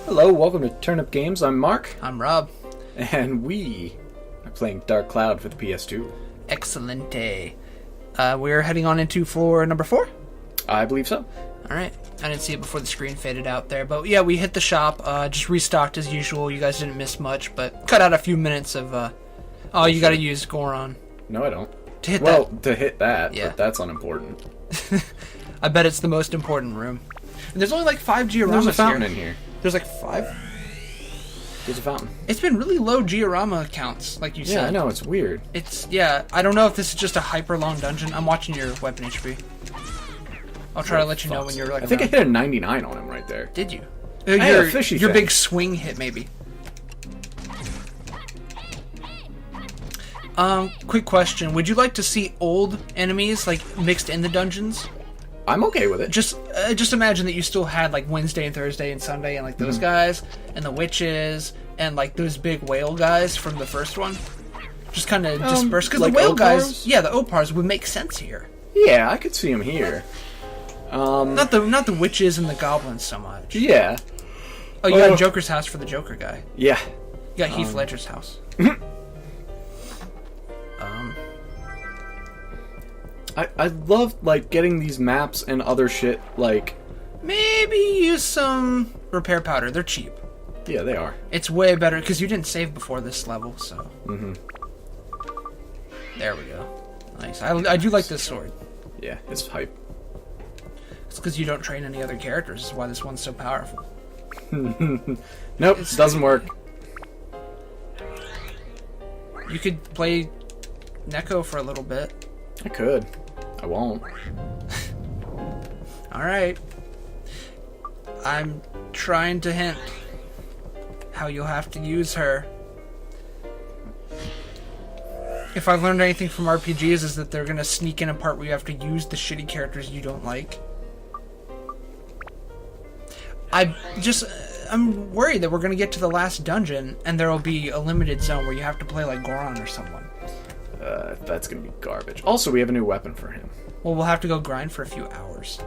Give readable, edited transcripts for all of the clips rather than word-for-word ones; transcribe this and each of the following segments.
Hello, welcome to TurnipGames. I'm Mark. I'm Rob. And we are playing Dark Cloud for the PS2. Excelente. We're heading on into floor number 4? I believe so. Alright. I didn't see it before the screen faded out there. But yeah, we hit the shop, just restocked as usual. You guys didn't miss much, but cut out a few minutes of... oh, you gotta use Goron. No, I don't. To hit well, that. to hit that, Yeah. but that's unimportant. I bet it's the most important room. And there's only like 5 dioramas There's a fountain here. in here. There's like 5? There's a fountain. It's been really low diorama counts, like you said. Yeah, I know, it's weird. Yeah, I don't know if this is just a hyper long dungeon. I'm watching your weapon HP. I'll try to let you know when you're like. I think I hit a 99 on him right there. Did you? Hey, a fishy your thing. big swing hit, maybe. Quick question. Would you like to see old enemies, like, mixed in the dungeons? I'm okay with it. Just imagine that you still had, like, Wednesday and Thursday and Sunday and, like, those guys, and the witches, and, like, those big whale guys from the first one. Just kind of disperse. Because like the whale Opars? guys, yeah, the Opars would make sense here. Yeah, I could see him here. Not the witches and the goblins so much. Yeah. Oh, you got Joker's house for the Joker guy. Yeah. You got Heath Ledger's house. I love, like, getting these maps and other shit, like... Maybe use some repair powder. They're cheap. Yeah, they are. It's way better, because you didn't save before this level, so... Mm-hmm. There we go. Nice. I do like this sword. Yeah, it's hype. It's because you don't train any other characters. That's why this one's so powerful. Nope, it doesn't work. You could play Neko for a little bit. I could. I won't. Alright. I'm trying to hint how you'll have to use her. If I've learned anything from RPGs is that they're gonna sneak in a part where you have to use the shitty characters you don't like. I'm worried that we're gonna get to the last dungeon and there will be a limited zone where you have to play like Goron or someone. That's gonna be garbage. Also, we have a new weapon for him. Well, we'll have to go grind for a few hours.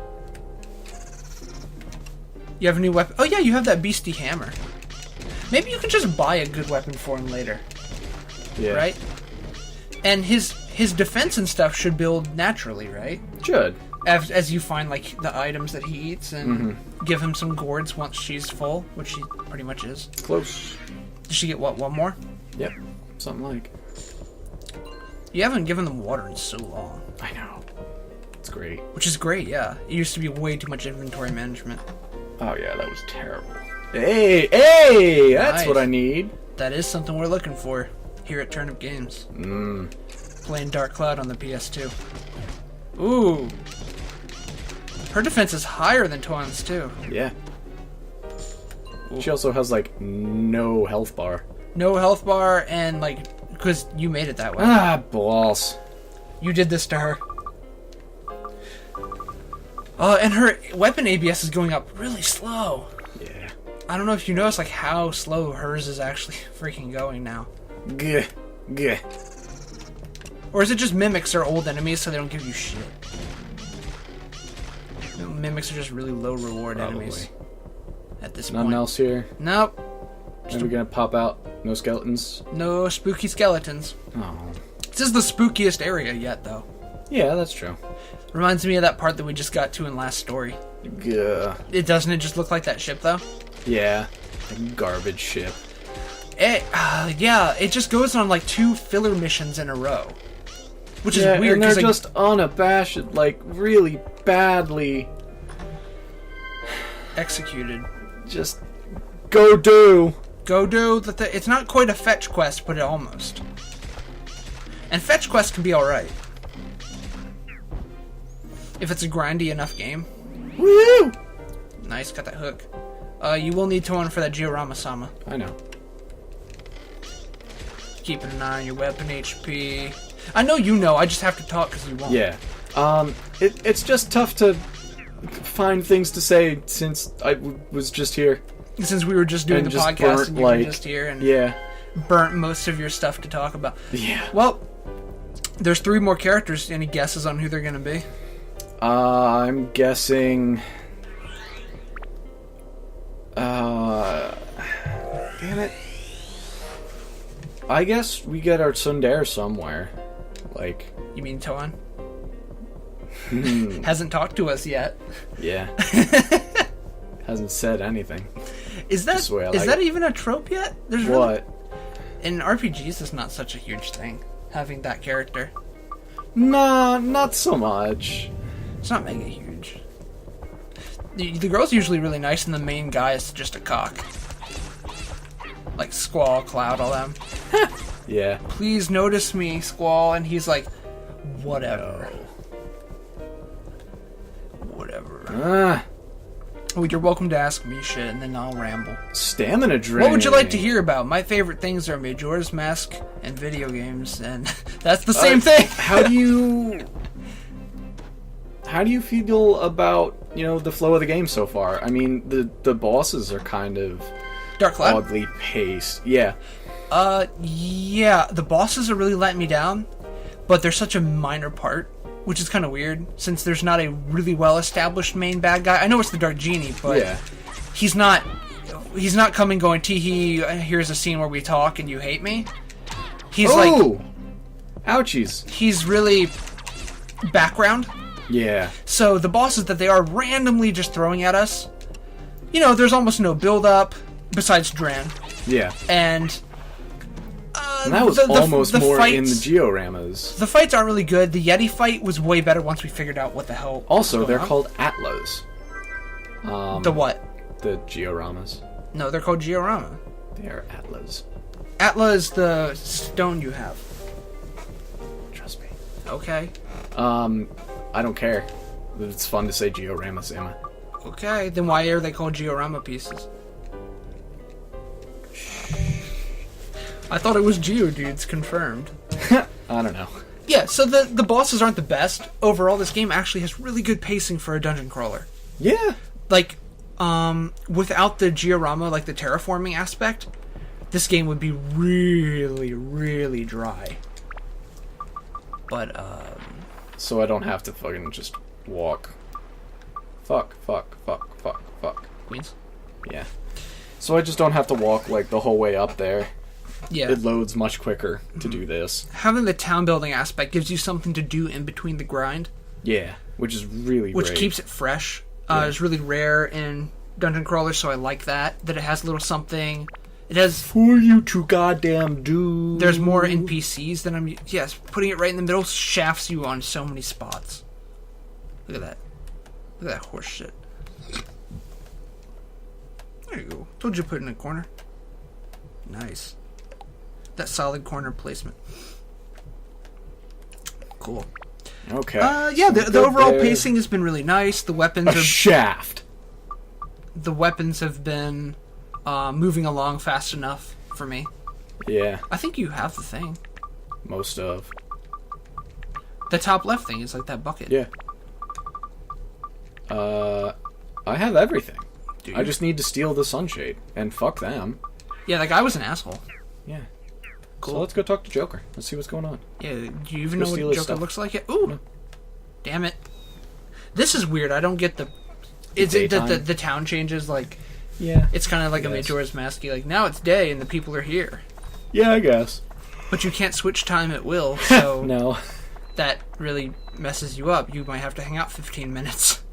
You have a new weapon? Oh yeah, you have that beastie hammer. Maybe you can just buy a good weapon for him later. Yeah. Right? And his defense and stuff should build naturally, right? Should. As you find, like, the items that he eats and give him some gourds once she's full, which she pretty much is. Close. Did she get, what, one more? Yep. Something like. You haven't given them water in so long. I know. It's great. Which is great, yeah. It used to be way too much inventory management. Oh, yeah, that was terrible. Hey! That's Nice. what I need. That is something we're looking for here at TurnipGames. Playing Dark Cloud on the PS2. Ooh. Her defense is higher than Tuan's, too. Yeah. Ooh. She also has, like, no health bar. No health bar, and, like, because you made it that way. Ah, balls. You did this to her. And her weapon ABS is going up really slow. Yeah. I don't know if you notice, like, how slow hers is actually freaking going now. Gah. Gah. Or is it just mimics are old enemies so they don't give you shit? Mimics are just really low reward enemies. At this point. Nothing else here? Nope. Are we gonna pop out? No skeletons? No spooky skeletons. Oh. This is the spookiest area yet, though. Yeah, that's true. Reminds me of that part that we just got to in last story. Gah. It doesn't it just look like that ship, though? Yeah. A garbage ship. Yeah, it just goes on like 2 filler missions in a row. Which is weird. And they're like, just unabashed, like, really badly executed. Just go do. Go do. It's not quite a fetch quest, but it almost. And fetch quest can be alright. If it's a grindy enough game. Woo! Nice, got that hook. You will need Tuan for that Giorama-sama. I know. Keeping an eye on your weapon HP. I know you know, I just have to talk because you won't. Yeah. It's just tough to find things to say since I was just here. Since we were just doing the podcast and you were just here and burnt most of your stuff to talk about. Yeah. Well, there's 3 more characters. Any guesses on who they're going to be? I'm guessing... Damn it. I guess we get our tsundere somewhere. Like... You mean Toan? Hasn't talked to us yet. Yeah. Hasn't said anything. Is that even a trope yet? There's what? In RPGs, it's not such a huge thing, having that character. Nah, not so much. It's not mega huge. The girl's usually really nice, and the main guy is just a cock. Like Squall, Cloud, all them. Yeah. Please notice me, Squall, and he's like, whatever. Whatever. Oh, you're welcome to ask me shit, and then I'll ramble. Stamina drain. What would you like to hear about? My favorite things are Majora's Mask and video games, and that's the same thing. How do you feel about, the flow of the game so far? I mean, the bosses are kind of Dark Cloud? oddly paced. Yeah. Yeah, the bosses are really letting me down, but they're such a minor part, which is kind of weird, since there's not a really well-established main bad guy. I know it's the Dark Genie, but yeah. he's not coming going, tee-hee, here's a scene where we talk and you hate me. He's ouchies. He's really background. Yeah. So the bosses that they are randomly just throwing at us, there's almost no build-up, besides Dran. Yeah. And that was almost more fights, in the Georamas. The fights aren't really good. The Yeti fight was way better once we figured out what the hell. Also, they're called Atlas. The what? The Georamas. No, they're called Georama. They are Atlas. Atla is the stone you have. Trust me. Okay. I don't care. It's fun to say Georama, Sama. Okay, then why are they called Georama pieces? I thought it was Geodudes, confirmed. I don't know. Yeah, so the bosses aren't the best. Overall, this game actually has really good pacing for a dungeon crawler. Yeah. Like, without the Georama, like the terraforming aspect, this game would be really, really dry. But, So I don't have to fucking just walk. Fuck. Queens? Yeah. So I just don't have to walk, like, the whole way up there. Yeah. It loads much quicker to do this. Having the town building aspect gives you something to do in between the grind. Yeah, which is really Which great. keeps it fresh. It's really rare in dungeon crawlers, so I like that it has a little something. It has... For you to goddamn do. There's more NPCs than I'm... Yes, putting it right in the middle shafts you on so many spots. Look at that. Look at that horse shit. There you go. Told you to put it in a corner. Nice. That solid corner placement. Cool. Okay. Yeah, the overall pacing has been really nice. The weapons are... shaft! The weapons have been moving along fast enough for me. Yeah. I think you have the thing. Most of. The top left thing is like that bucket. Yeah. I have everything. I just need to steal the sunshade. And fuck them. Yeah, that guy was an asshole. Yeah. Cool. So let's go talk to Joker. Let's see what's going on. Yeah, do you even know what Joker looks like yet? Ooh! No. Damn it. This is weird. I don't get the... Is it that the town changes, like... Yeah. It's kind of like a Majora's Mask. Like, now it's day and the people are here. Yeah, I guess. But you can't switch time at will, so... No. That really messes you up. You might have to hang out 15 minutes.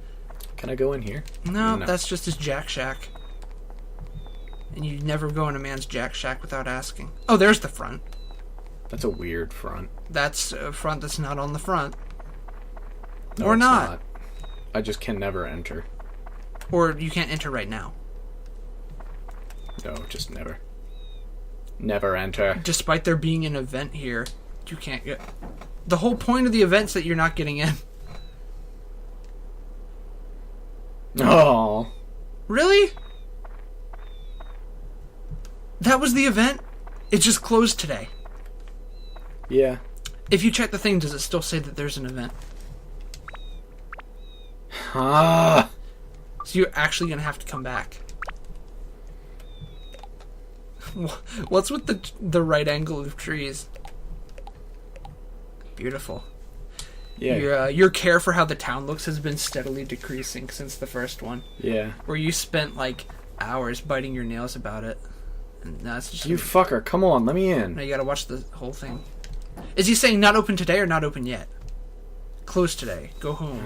Can I go in here? No, that's just his Jack Shack. And you never go in a man's Jack Shack without asking. Oh, there's the front. That's a weird front. That's a front that's not on the front. No, or it's not. I just can never enter. Or you can't enter right now. No, just never. Never enter. Despite there being an event here, you can't get... The whole point of the event's that you're not getting in. Oh. Really? That was the event? It just closed today. Yeah. If you check the thing, does it still say that there's an event? Ah. So you're actually going to have to come back. What's with the right angle of trees? Beautiful. Yeah. Your care for how the town looks has been steadily decreasing since the first one. Yeah. Where you spent like hours biting your nails about it. And that's just... You fucker, come on, let me in. No, you gotta watch the whole thing. Is he saying not open today or not open yet? Closed today. Go home.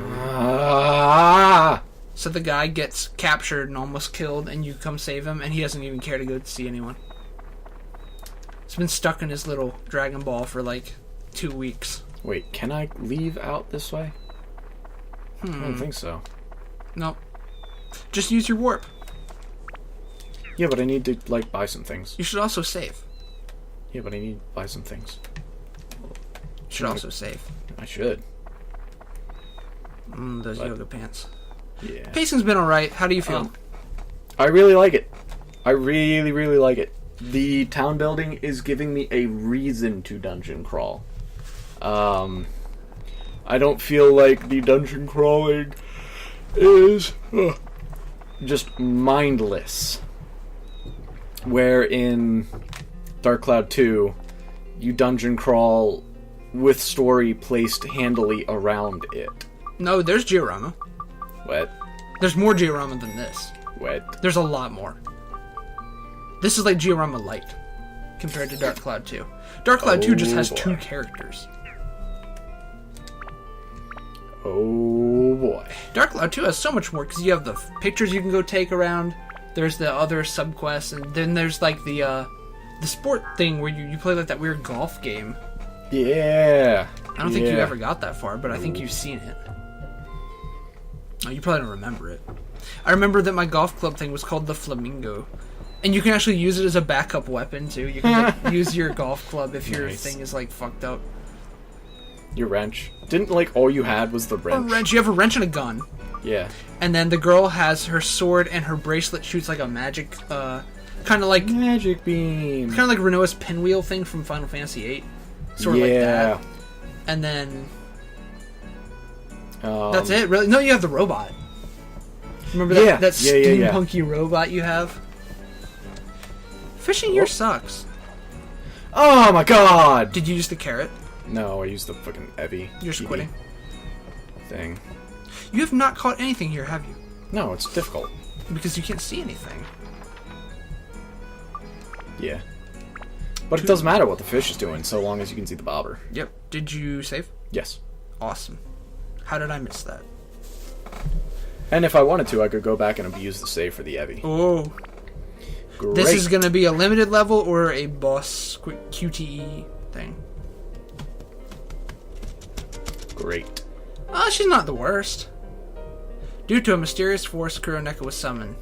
So the guy gets captured and almost killed, and you come save him, and he doesn't even care to go see anyone. He's been stuck in his little Dragon Ball for like 2 weeks. Wait, can I leave out this way? I don't think so. Nope. Just use your warp. Yeah, but I need to, like, buy some things. You should also save. Yeah, but I need to buy some things. You should also save. I should. Those But- yoga pants. Yeah. Pacing's been alright. How do you feel? I really like it. I really, really like it. The town building is giving me a reason to dungeon crawl. I don't feel like the dungeon crawling is just mindless. Where in Dark Cloud 2, you dungeon crawl with story placed handily around it. No, there's Giorama. What? There's more Giorama than this. What? There's a lot more. This is like Giorama Light compared to Dark Cloud 2. Dark Cloud 2 just has boy. 2 characters. Oh boy. Dark Cloud 2 has so much more because you have the pictures you can go take around. There's the other subquests, and then there's like the sport thing where you play like that weird golf game. Yeah. I don't think you ever got that far, but I think you've seen it. Oh, you probably don't remember it. I remember that my golf club thing was called the Flamingo. And you can actually use it as a backup weapon, too. You can like, use your golf club if your thing is, like, fucked up. Your wrench. Didn't, like, all you had was the wrench? A wrench. You have a wrench and a gun. Yeah. And then the girl has her sword, and her bracelet shoots, like, a magic, kind of like... Magic beam. Kind of like Renoa's pinwheel thing from Final Fantasy VIII. Sort of like that. And then... that's it, really? No, you have the robot. Remember that, that steampunky robot you have? Fishing here sucks. Oh my god! Did you use the carrot? No, I used the fucking Evie. You're just quitting. Thing. You have not caught anything here, have you? No, it's difficult. Because you can't see anything. Yeah. But it doesn't matter what the fish is doing, so long as you can see the bobber. Yep. Did you save? Yes. Awesome. How did I miss that? And if I wanted to, I could go back and abuse the save for the Evie. Oh. Great. This is going to be a limited level or a boss QTE thing? Great. Oh, she's not the worst. Due to a mysterious force, Kuroneka was summoned.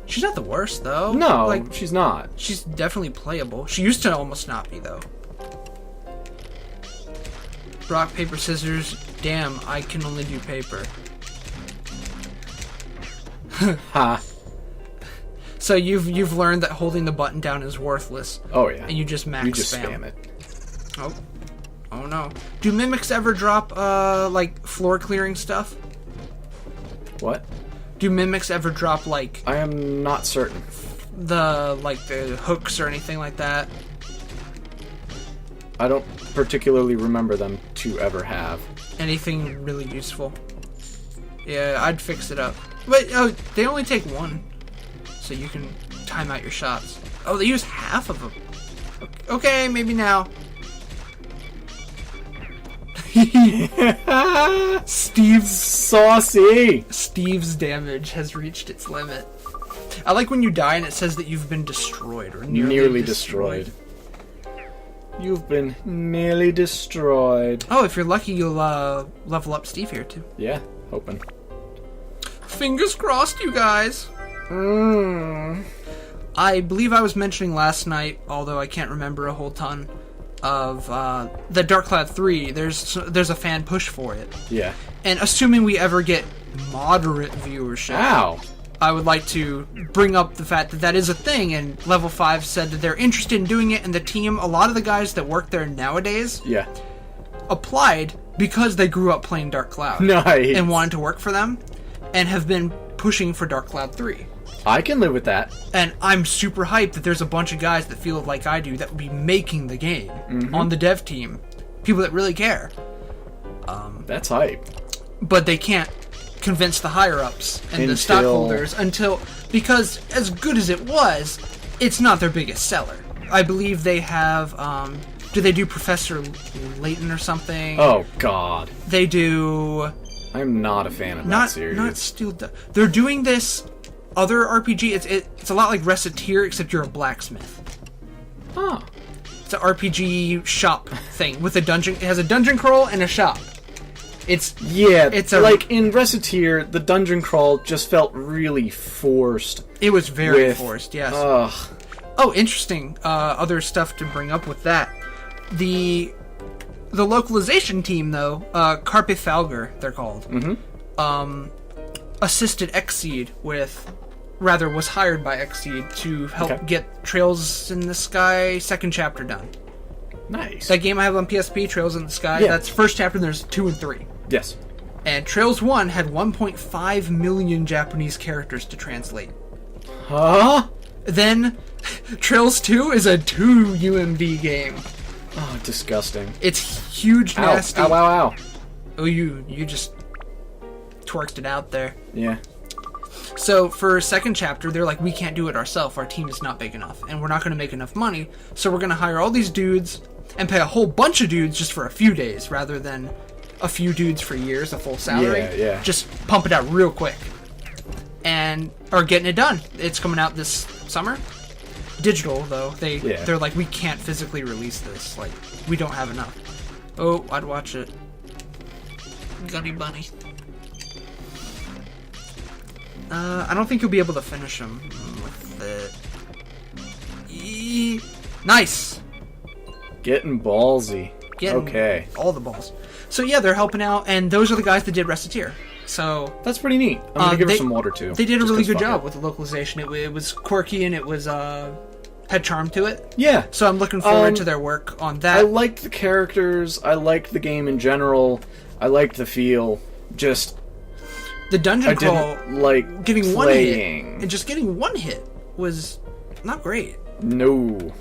She's not the worst, though. No, like, she's not. She's definitely playable. She used to almost not be, though. Rock, paper, scissors. Damn, I can only do paper. Ha. So you've learned that holding the button down is worthless. Oh yeah. And you just max You just spam it. Oh. Oh no. Do mimics ever drop like floor clearing stuff? What? Do mimics ever drop like I am not certain. the hooks or anything like that? I don't particularly remember them to ever have. Anything really useful? Yeah, I'd fix it up. But oh, they only take one, so you can time out your shots. Oh, they use half of them. Okay, maybe now. Steve's saucy. Steve's damage has reached its limit. I like when you die and it says that you've been destroyed or nearly destroyed. You've been nearly destroyed. Oh, if you're lucky, you'll level up Steve here too. Yeah, hoping. Fingers crossed, you guys. I believe I was mentioning last night, although I can't remember a whole ton, of the Dark Cloud 3. There's a fan push for it. Yeah. And assuming we ever get moderate viewership, Wow. I would like to bring up the fact that that is a thing, and Level 5 said that they're interested in doing it, and the team, a lot of the guys that work there nowadays, Yeah. applied because they grew up playing Dark Cloud. Nice. And wanted to work for them, and have been pushing for Dark Cloud 3. I can live with that. And I'm super hyped that there's a bunch of guys that feel like I do that would be making the game on the dev team. People that really care. That's hype. But they can't convince the higher-ups and the stockholders because as good as it was, it's not their biggest seller. I believe they have, do they do Professor Layton or something? Oh, God. They do... I'm not a fan of that series. Not Steel... They're doing this other RPG. It's a lot like Recettear, except you're a blacksmith. Huh. It's an RPG shop thing with a dungeon. It has a dungeon crawl and a shop. It's like in Recettear, the dungeon crawl just felt really forced. It was very forced, yes. Oh, interesting. Other stuff to bring up with that. The localization team, though, Carpe Falger, they're called, assisted Xseed was hired by Xseed to help get Trails in the Sky second chapter done. Nice. That game I have on PSP, Trails in the Sky, that's first chapter, and there's 2 and 3. Yes. And Trails 1 had 1.5 million Japanese characters to translate. Huh? Then, Trails 2 is a 2 UMD game. Oh, disgusting. It's huge, nasty. Ow, ow, ow. Oh, you just twerked it out there. Yeah. So, for second chapter, they're like, we can't do it ourselves. Our team is not big enough, and we're not going to make enough money, so we're going to hire all these dudes and pay a whole bunch of dudes just for a few days, rather than a few dudes for years, a full salary. Yeah. Just pump it out real quick. And are getting it done. It's coming out this summer. Digital, though. They're like, we can't physically release this. Like, we don't have enough. Oh, I'd watch it. Gunny Bunny. I don't think you'll be able to finish them with it. Nice! Getting ballsy. Okay. All the balls. So yeah, they're helping out, and those are the guys that did Recettear. So that's pretty neat. I'm gonna give her some water too. They did a really good job with the localization. It was quirky and it was had charm to it. Yeah. So I'm looking forward to their work on that. I liked the characters. I liked the game in general. I liked the feel. Just the dungeon crawl, like getting playing. one hit, and just getting one hit was not great. No.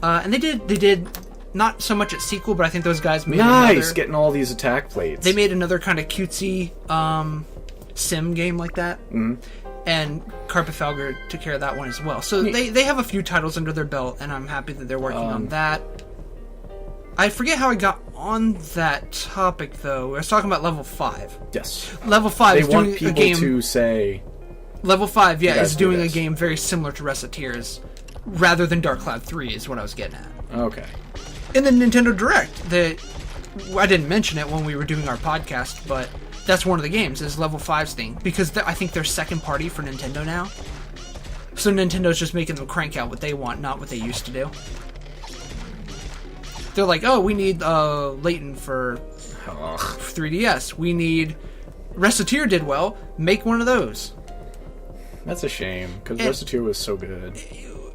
And they did not so much at sequel, but I think those guys made getting all these attack plates. They made another kind of cutesy sim game like that. Mm-hmm. And Carpe Falger took care of that one as well. So they have a few titles under their belt, and I'm happy that they're working on that. I forget how I got on that topic, though. I was talking about Level 5. Yes. Level 5 is doing a game... They want people to say... Level 5, is doing a game very similar to Recettear's, rather than Dark Cloud 3, is what I was getting at. Okay. In the Nintendo Direct, I didn't mention it when we were doing our podcast, but that's one of the games, is Level 5's thing, because I think they're second party for Nintendo now. So Nintendo's just making them crank out what they want, not what they used to do. They're like, oh, we need Layton for 3DS. We need... Recettear did well. Make one of those. That's a shame, because Recettear was so good.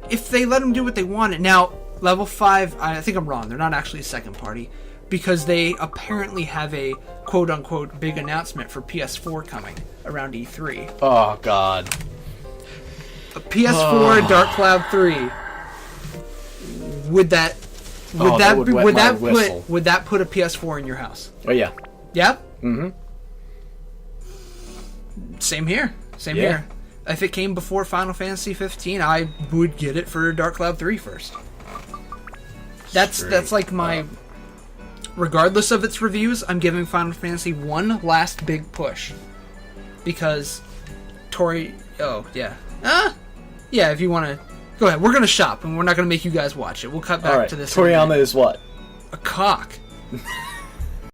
If they let them do what they wanted... Now, Level 5, I think I'm wrong. They're not actually a second party, because they apparently have a quote-unquote big announcement for PS4 coming around E3. Oh, God. A PS4 Dark Cloud 3. Would that put a PS4 in your house? Oh, yeah. Yeah? Mm-hmm. Same here. Same here. If it came before Final Fantasy 15, I would get it for Dark Cloud 3 first. That's like my... Regardless of its reviews, I'm giving Final Fantasy one last big push. Because Tori... Oh, yeah. Yeah, if you want to... Go ahead. We're going to shop, and we're not going to make you guys watch it. We'll cut back to this. Toriyama is what? A cock.